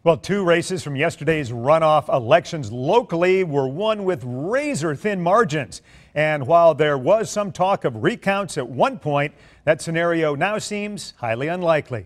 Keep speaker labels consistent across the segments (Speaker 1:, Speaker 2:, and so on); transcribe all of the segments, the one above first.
Speaker 1: Well, two races from yesterday's runoff elections locally were won with razor-thin margins. And while there was some talk of recounts at one point, that scenario now seems highly unlikely.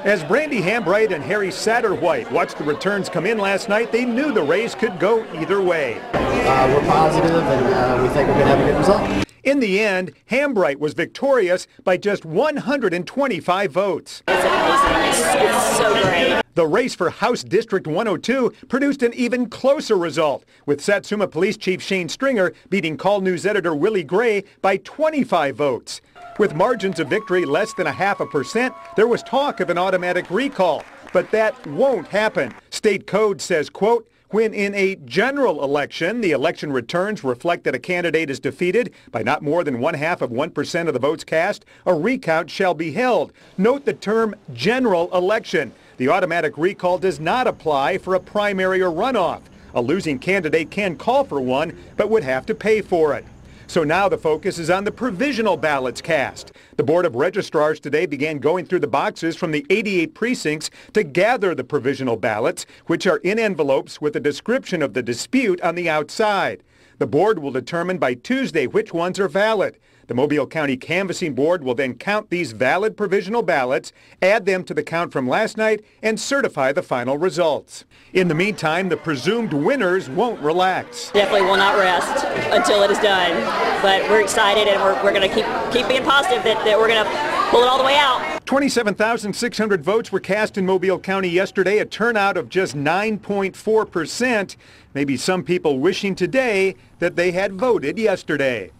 Speaker 1: As Brandy Hambright and Harry Satterwhite watched the returns come in last night, they knew the race could go either way.
Speaker 2: We're positive and we think we're going to have a good result.
Speaker 1: In the end, Hambright was victorious by just 125 votes.
Speaker 3: It's amazing. It's so great.
Speaker 1: The race for House District 102 produced an even closer result, with Satsuma Police Chief Shane Stringer beating Call News editor Willie Gray by 25 votes. With margins of victory less than 0.5%, there was talk of an automatic recall, but that won't happen. State code says, quote, when in a general election, the election returns reflect that a candidate is defeated by not more than 0.5% of the votes cast, a recount shall be held. Note the term general election. The automatic recall does not apply for a primary or runoff. A losing candidate can call for one, but would have to pay for it. So now the focus is on the provisional ballots cast. The Board of Registrars today began going through the boxes from the 88 precincts to gather the provisional ballots, which are in envelopes with a description of the dispute on the outside. The board will determine by Tuesday which ones are valid. The Mobile County Canvassing Board will then count these valid provisional ballots, add them to the count from last night, and certify the final results. In the meantime, the presumed winners won't relax.
Speaker 3: Definitely will not rest until it is done. But we're excited and we're going to keep being positive that we're going to pull it all the way out.
Speaker 1: 27,600 votes were cast in Mobile County yesterday, a turnout of just 9.4%. Maybe some people wishing today that they had voted yesterday.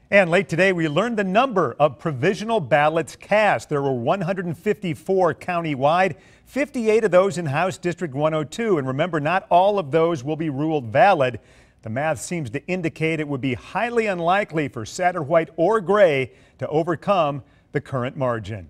Speaker 1: And late today, we learned the number of provisional ballots cast. There were 154 countywide, 58 of those in House District 102. And remember, not all of those will be ruled valid. The math seems to indicate it would be highly unlikely for Satterwhite or Gray to overcome the current margin.